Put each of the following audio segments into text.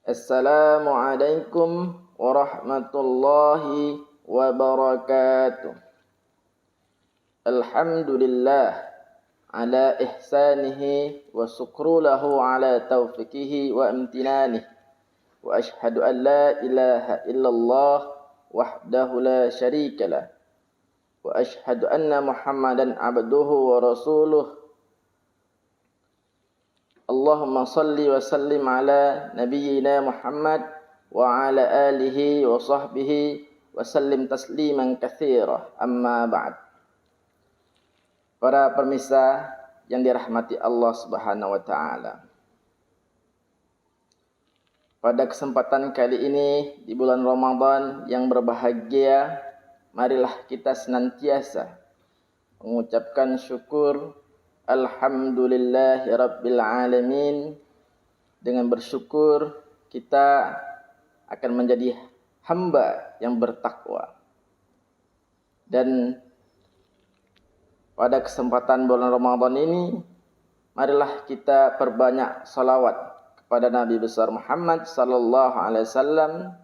Assalamualaikum warahmatullahi wabarakatuh. Alhamdulillah ala ihsanihi wa syukru lahu ala taufiqihi wa imtinanihi. Wa ashhadu an la ilaha illallah wahdahu la syarika lah. Wa ashhadu anna Muhammadan abduhu wa rasuluh. Allahumma salli wa sallim ala nabiyyina Muhammad wa ala alihi wa sahbihi wa sallim tasliman katsira. Amma ba'd. Para pemirsa yang dirahmati Allah Subhanahu wa taala. Pada kesempatan kali ini di bulan Ramadan yang berbahagia, marilah kita senantiasa mengucapkan syukur alhamdulillahi rabbil alamin. Dengan bersyukur kita akan menjadi hamba yang bertakwa. Dan pada kesempatan bulan Ramadan ini, marilah kita perbanyak salawat kepada Nabi besar Muhammad sallallahu alaihi wasallam,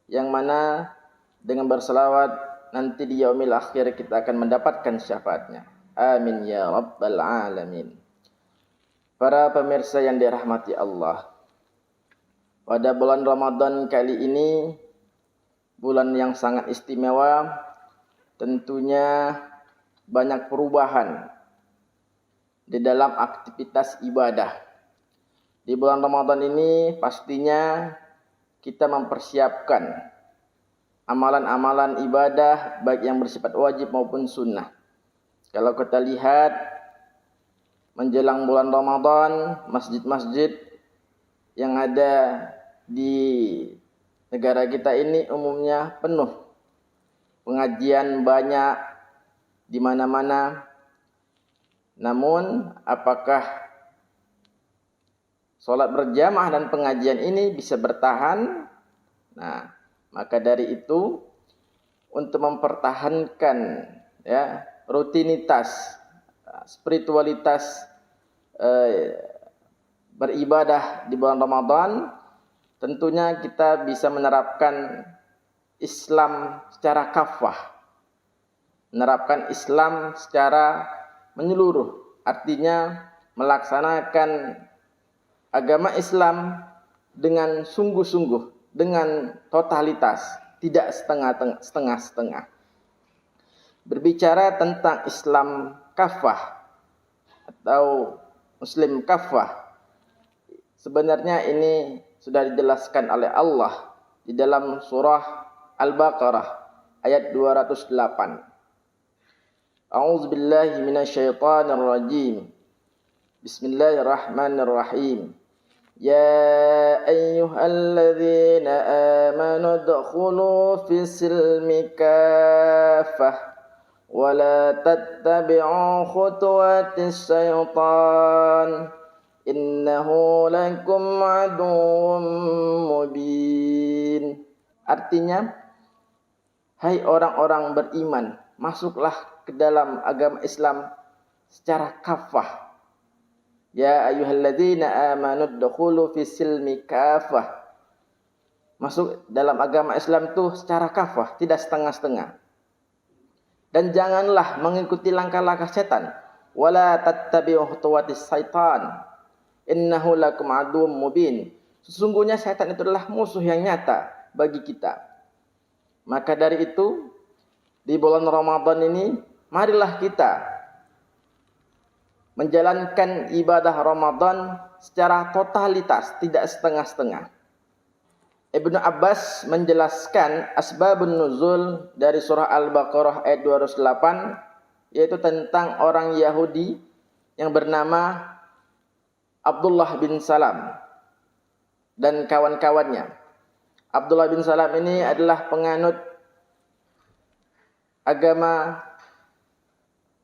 yang mana dengan bersalawat nanti di yaumil akhir kita akan mendapatkan syafaatnya. Amin ya rabbal alamin. Para pemirsa yang dirahmati Allah, pada bulan Ramadan kali ini, bulan yang sangat istimewa, tentunya banyak perubahan di dalam aktivitas ibadah. Di bulan Ramadan ini pastinya kita mempersiapkan amalan-amalan ibadah baik yang bersifat wajib maupun sunnah. Kalau kita lihat menjelang bulan Ramadan, masjid-masjid yang ada di negara kita ini umumnya penuh. Pengajian banyak di mana-mana. Namun, apakah sholat berjamaah dan pengajian ini bisa bertahan? Nah, maka dari itu untuk mempertahankan rutinitas, spiritualitas beribadah di bulan Ramadan, tentunya kita bisa menerapkan Islam secara kafah. Menerapkan Islam secara menyeluruh, artinya melaksanakan agama Islam dengan sungguh-sungguh, dengan totalitas, tidak setengah-setengah. Berbicara tentang Islam kafah atau Muslim kafah, sebenarnya ini sudah dijelaskan oleh Allah di dalam surah Al-Baqarah ayat 208. A'udzu billahi minasyaitonir rajim. Bismillahirrahmanirrahim. Ya ayyuhalladzina amanu udkhulu fis-silmi kaffah wa la tattabi'u khutuwatis syaitan innahu lakum aduwwum mubin. Artinya, hai orang-orang beriman, masuklah ke dalam agama Islam secara kafah. Ya ayyuhalladzina amanu udkhulu fis-silmi kafah. Masuk dalam agama Islam itu secara kafah, tidak setengah-setengah. Dan janganlah mengikuti langkah-langkah setan. Wala tattabi'u khutuwatis syaitan innahu lakum aduwwum mubin. Sesungguhnya setan itu adalah musuh yang nyata bagi kita. Maka dari itu, di bulan Ramadan ini, marilah kita menjalankan ibadah Ramadan secara totalitas, tidak setengah-setengah. Ibnu Abbas menjelaskan asbabun nuzul dari surah Al-Baqarah ayat 208, yaitu tentang orang Yahudi yang bernama Abdullah bin Salam dan kawan-kawannya. Abdullah bin Salam ini adalah penganut agama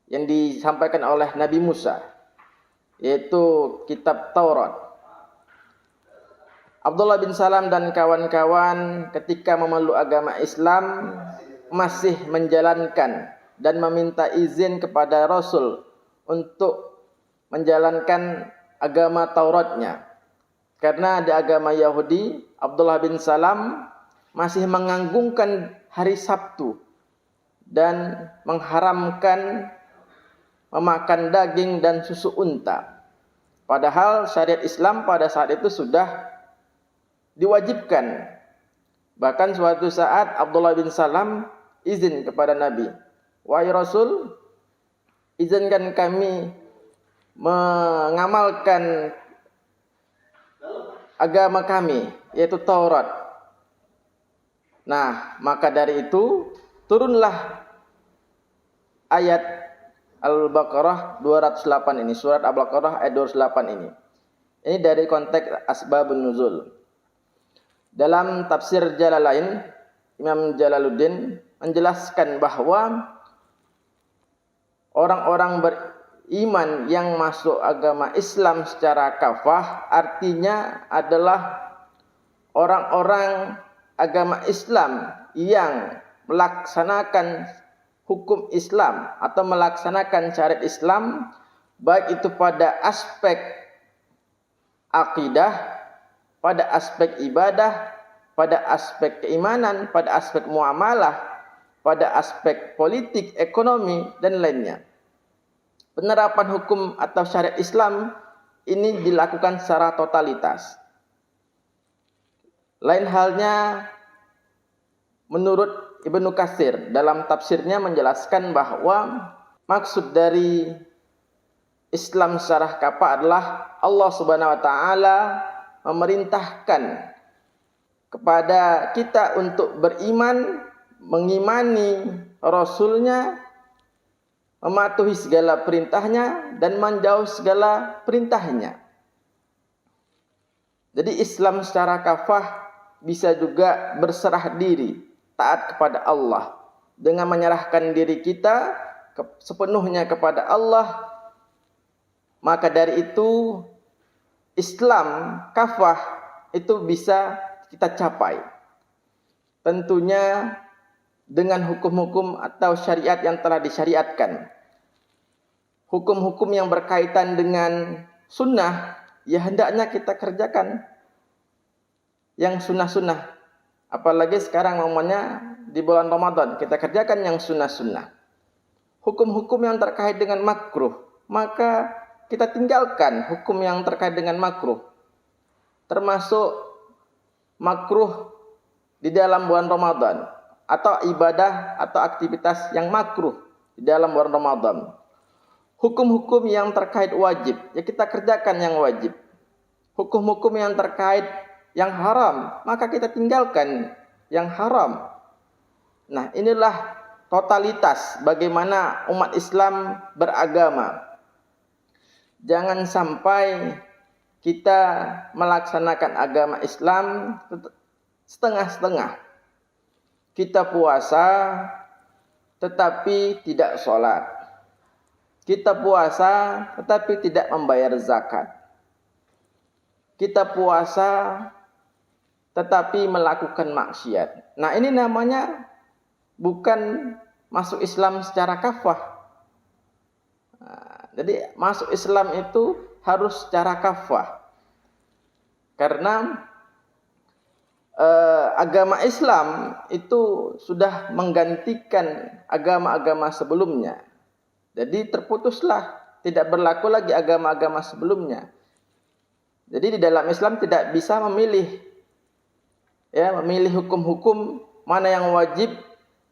yang disampaikan oleh Nabi Musa, yaitu kitab Taurat. Abdullah bin Salam dan kawan-kawan ketika memeluk agama Islam masih menjalankan dan meminta izin kepada Rasul untuk menjalankan agama Tauratnya. Karena di agama Yahudi, Abdullah bin Salam masih menganggungkan hari Sabtu dan mengharamkan memakan daging dan susu unta. Padahal syariat Islam pada saat itu sudah diwajibkan. Bahkan suatu saat Abdullah bin Salam izin kepada Nabi, "Wahai Rasul, izinkan kami mengamalkan agama kami, yaitu Taurat." Nah, maka dari itu turunlah ayat Al-Baqarah 208 ini, surat Al-Baqarah ayat 208 ini. Ini dari konteks asbabun nuzul. Dalam tafsir Jalalain, Imam Jalaluddin menjelaskan bahwa orang-orang beriman yang masuk agama Islam secara kafah artinya adalah orang-orang agama Islam yang melaksanakan hukum Islam atau melaksanakan syariat Islam, baik itu pada aspek akidah, pada aspek ibadah, pada aspek keimanan, pada aspek muamalah, pada aspek politik, ekonomi, dan lainnya. Penerapan hukum atau syariat Islam ini dilakukan secara totalitas. Lain halnya menurut Ibnu Katsir dalam tafsirnya menjelaskan bahwa maksud dari Islam secara kafah adalah Allah Subhanahu wa taala memerintahkan kepada kita untuk beriman, mengimani Rasulnya, mematuhi segala perintahnya dan menjauh segala perintahnya. Jadi Islam secara kafah bisa juga berserah diri, taat kepada Allah dengan menyerahkan diri kita sepenuhnya kepada Allah. Maka dari itu Islam kafah itu bisa kita capai. Tentunya dengan hukum-hukum atau syariat yang telah disyariatkan. Hukum-hukum yang berkaitan dengan sunnah, ya hendaknya kita kerjakan yang sunnah-sunnah. Apalagi sekarang momennya di bulan Ramadan, kita kerjakan yang sunnah-sunnah. Hukum-hukum yang terkait dengan makruh, maka kita tinggalkan hukum yang terkait dengan makruh. Termasuk makruh di dalam bulan Ramadan, atau ibadah atau aktivitas yang makruh di dalam bulan Ramadan. Hukum-hukum yang terkait wajib, ya kita kerjakan yang wajib. Hukum-hukum yang terkait yang haram, maka kita tinggalkan yang haram. Nah, inilah totalitas bagaimana umat Islam beragama. Jangan sampai kita melaksanakan agama Islam setengah-setengah. Kita puasa tetapi tidak sholat. Kita puasa tetapi tidak membayar zakat. Kita puasa tetapi melakukan maksiat. Nah, ini namanya bukan masuk Islam secara kafah. Nah, jadi masuk Islam itu harus secara kafah. Karena agama Islam itu sudah menggantikan agama-agama sebelumnya. Jadi terputuslah, tidak berlaku lagi agama-agama sebelumnya. Jadi di dalam Islam tidak bisa memilih, ya, memilih hukum-hukum mana yang wajib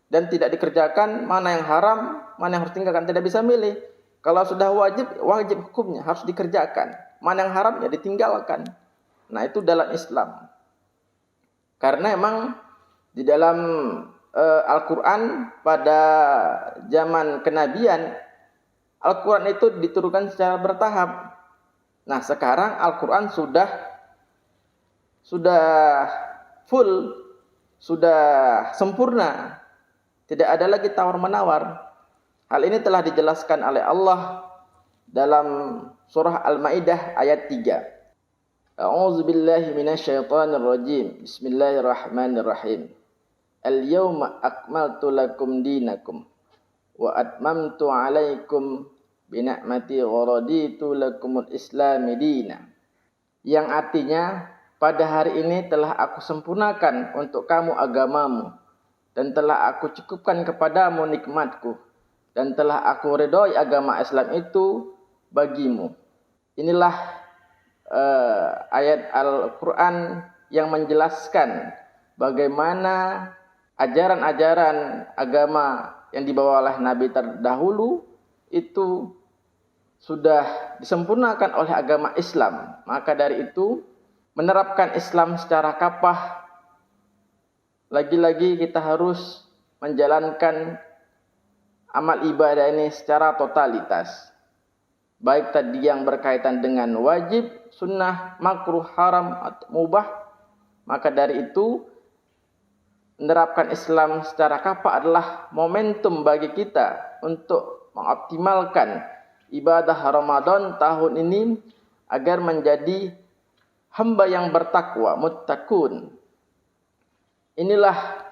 dan tidak dikerjakan, mana yang haram, mana yang harus tinggalkan, tidak bisa milih. Kalau sudah wajib, wajib hukumnya harus dikerjakan. Mana yang haram ya ditinggalkan. Nah, itu dalam Islam. Karena memang di dalam Al-Quran pada zaman kenabian, Al-Quran itu diturunkan secara bertahap. Nah, sekarang Al-Quran sudah full, sudah sempurna. Tidak ada lagi tawar-menawar. Hal ini telah dijelaskan oleh Allah dalam surah Al-Maidah ayat 3. A'udzu billahi minasyaitonir rajim. Bismillahirrahmanirrahim. Al-yawma akmaltu lakum dinakum wa atmamtu 'alaikum bi ni'mati wa raditu lakumul Islam dina. yang artinya pada hari ini telah aku sempurnakan untuk kamu agamamu dan telah aku cukupkan kepadamu nikmatku dan telah aku redoi agama Islam itu bagimu. Inilah ayat Al-Quran yang menjelaskan bagaimana ajaran-ajaran agama yang dibawa oleh Nabi terdahulu itu sudah disempurnakan oleh agama Islam. Maka dari itu menerapkan Islam secara kafah, lagi-lagi kita harus menjalankan amal ibadah ini secara totalitas. Baik tadi yang berkaitan dengan wajib, sunnah, makruh, haram, atau mubah. Maka dari itu menerapkan Islam secara kafah adalah momentum bagi kita untuk mengoptimalkan ibadah Ramadan tahun ini agar menjadi hamba yang bertakwa, muttaqun. Inilah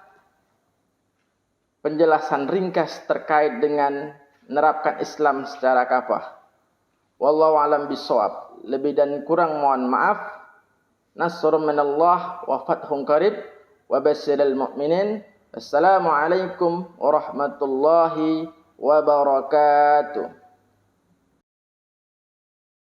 penjelasan ringkas terkait dengan menerapkan Islam secara kafah. Wallahu a'lam bishawab. Lebih dan kurang mohon maaf. Nasrun minallah wa fathun qarib wa basyiril mu'minin. Assalamualaikum warahmatullahi wabarakatuh.